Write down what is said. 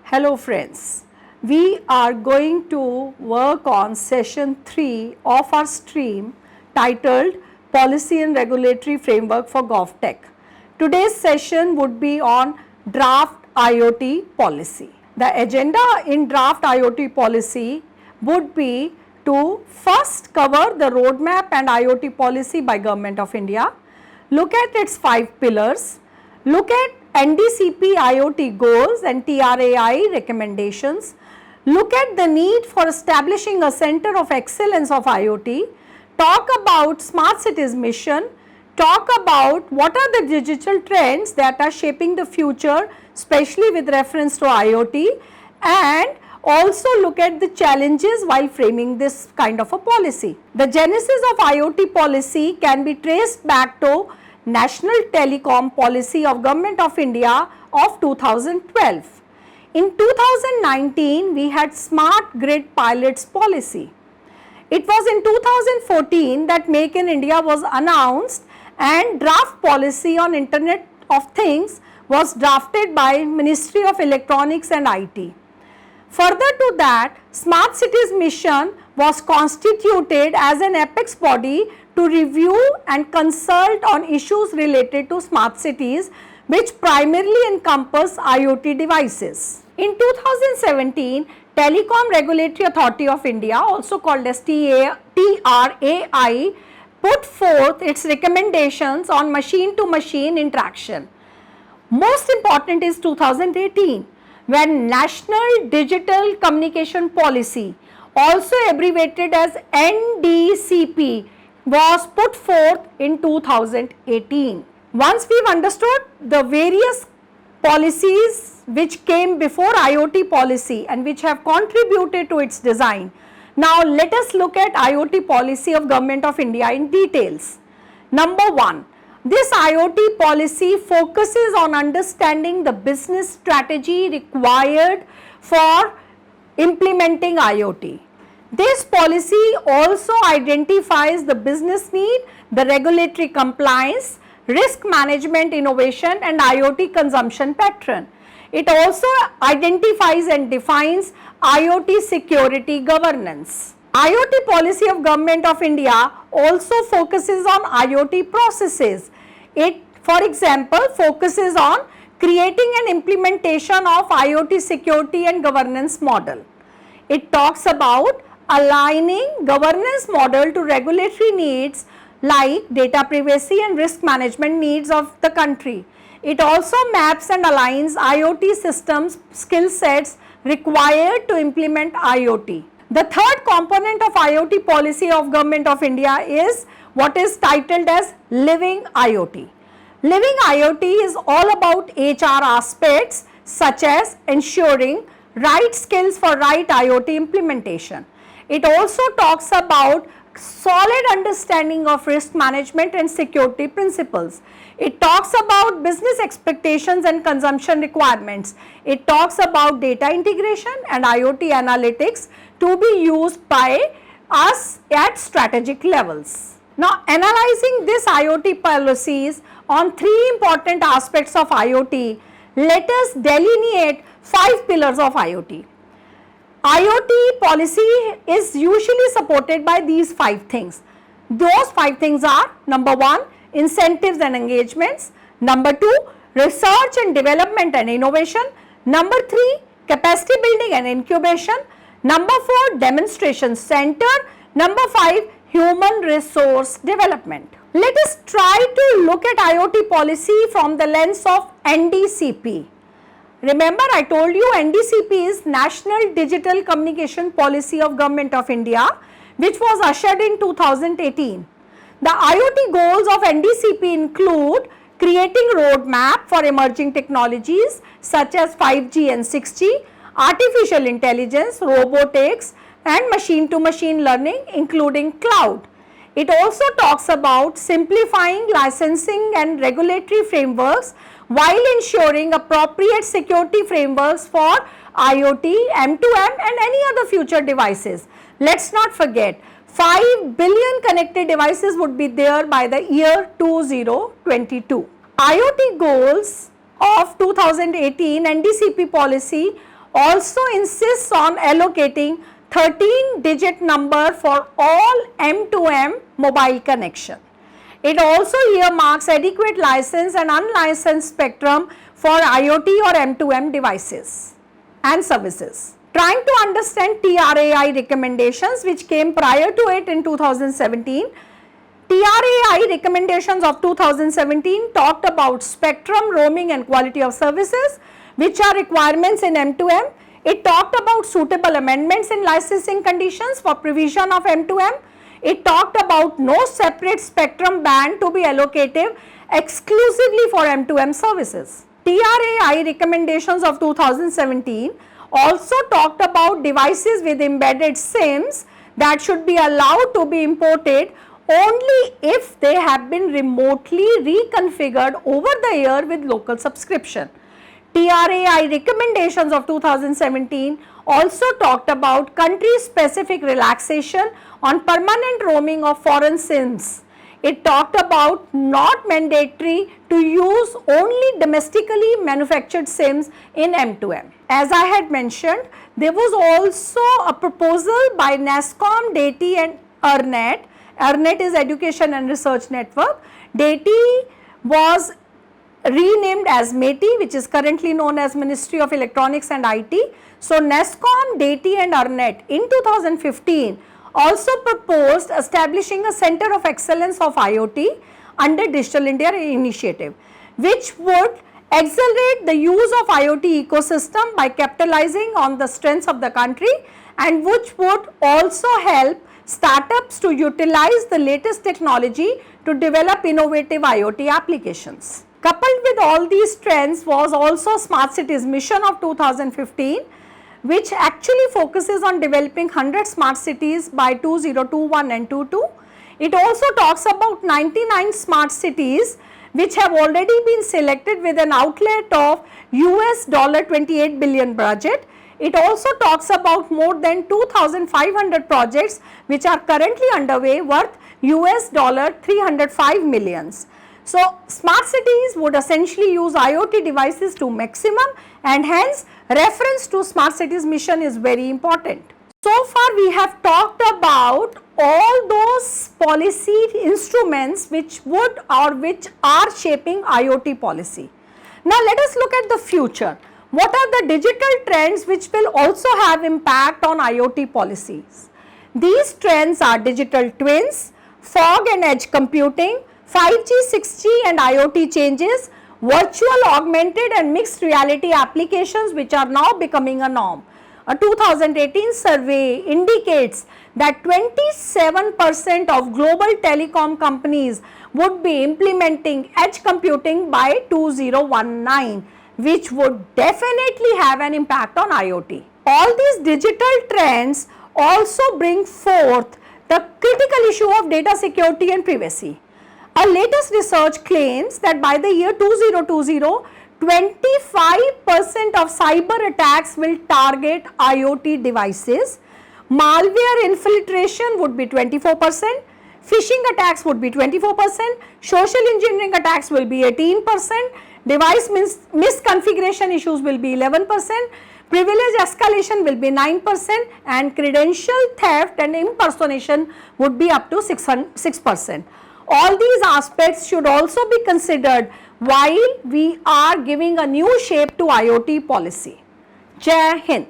Hello friends, we are going to work on session 3 of our stream titled Policy and Regulatory Framework for GovTech. Today's session would be on draft IoT policy. The agenda in draft IoT policy would be to first cover the roadmap and IoT policy by Government of India, look at its 5 pillars, look at NDCP IoT goals and TRAI recommendations, look at the need for establishing a center of excellence of IoT, talk about smart cities mission, talk about what are the digital trends that are shaping the future, especially with reference to IoT, and also look at the challenges while framing this kind of a policy. The genesis of IoT policy can be traced back to National Telecom Policy of Government of India of 2012. In 2019, we had Smart Grid Pilots policy. It was in 2014 that Make in India was announced and draft policy on Internet of Things was drafted by Ministry of Electronics and IT. Further to that, Smart Cities Mission was constituted as an apex body to review and consult on issues related to smart cities, which primarily encompass IoT devices. In 2017, Telecom Regulatory Authority of India, also called as TRAI, put forth its recommendations on machine-to-machine interaction. Most important is 2018, when National Digital Communication Policy, also abbreviated as NDCP, was put forth in 2018. Once we've understood the various policies which came before IoT policy and which have contributed to its design, now let us look at IoT policy of Government of India in details. Number 1, this IoT policy focuses on understanding the business strategy required for implementing IoT. This policy also identifies the business need, the regulatory compliance, risk management innovation and IoT consumption pattern. It also identifies and defines IoT security governance. IoT policy of Government of India also focuses on IoT processes. It, for example, focuses on creating an implementation of IoT security and governance model. It talks about aligning governance model to regulatory needs like data privacy and risk management needs of the country. It also maps and aligns IoT systems skill sets required to implement IoT. The third component of IoT policy of Government of India is what is titled as Living IoT. Living IoT is all about HR aspects such as ensuring right skills for right IoT implementation. It also talks about solid understanding of risk management and security principles. It talks about business expectations and consumption requirements. It talks about data integration and IoT analytics to be used by us at strategic levels. Now, analyzing this IoT policies on 3 important aspects of IoT, let us delineate 5 pillars of IoT. IoT policy is usually supported by these 5 things. Those 5 things are: number 1, incentives and engagements; number 2, research and development and innovation; number 3, capacity building and incubation; number 4, demonstration center; number 5, human resource development. Let us try to look at IoT policy from the lens of NDCP. Remember, I told you NDCP is National Digital Communication Policy of Government of India, which was ushered in 2018. The IoT goals of NDCP include creating roadmap for emerging technologies such as 5G and 6G, artificial intelligence, robotics and machine-to-machine learning including cloud. It also talks about simplifying licensing and regulatory frameworks while ensuring appropriate security frameworks for IoT, M2M and any other future devices. Let's not forget, 5 billion connected devices would be there by the year 2022. IoT goals of 2018 NDCP policy also insists on allocating 13-digit number for all M2M mobile connection. It also earmarks adequate license and unlicensed spectrum for IoT or M2M devices and services. Trying to understand TRAI recommendations which came prior to it in 2017, TRAI recommendations of 2017 talked about spectrum, roaming and quality of services, which are requirements in M2M. It talked about suitable amendments in licensing conditions for provision of M2M. It talked about no separate spectrum band to be allocated exclusively for M2M services. TRAI recommendations of 2017 also talked about devices with embedded SIMs that should be allowed to be imported only if they have been remotely reconfigured over the air with local subscription. TRAI recommendations of 2017 also talked about country-specific relaxation on permanent roaming of foreign SIMs. It talked about not mandatory to use only domestically manufactured SIMs in M2M. As I had mentioned, there was also a proposal by NASSCOM, DATI and ERNET. ERNET is Education and Research Network. DATI was renamed as METI, which is currently known as Ministry of Electronics and IT. So, NASSCOM, DATI and ERNET in 2015 also proposed establishing a Center of Excellence of IoT under Digital India initiative, which would accelerate the use of IoT ecosystem by capitalizing on the strengths of the country, and which would also help startups to utilize the latest technology to develop innovative IoT applications. Coupled with all these trends was also Smart Cities Mission of 2015, which actually focuses on developing 100 smart cities by 2021 and 22. It also talks about 99 smart cities which have already been selected with an outlet of $28 billion budget. It also talks about more than 2,500 projects which are currently underway worth $305 millions. So, smart cities would essentially use IoT devices to maximum, and hence reference to Smart Cities Mission is very important. So far we have talked about all those policy instruments which would or which are shaping IoT policy. Now let us look at the future. What are the digital trends which will also have impact on IoT policies? These trends are digital twins, fog and edge computing, 5G, 6G and IoT changes, virtual, augmented and mixed reality applications which are now becoming a norm. A 2018 survey indicates that 27% of global telecom companies would be implementing edge computing by 2019, which would definitely have an impact on IoT. All these digital trends also bring forth the critical issue of data security and privacy. A latest research claims that by the year 2020, 25% of cyber attacks will target IoT devices, malware infiltration would be 24%, phishing attacks would be 24%, social engineering attacks will be 18%, device misconfiguration issues will be 11%, privilege escalation will be 9% and credential theft and impersonation would be up to 6%. All these aspects should also be considered while we are giving a new shape to IoT policy. Jai Hind.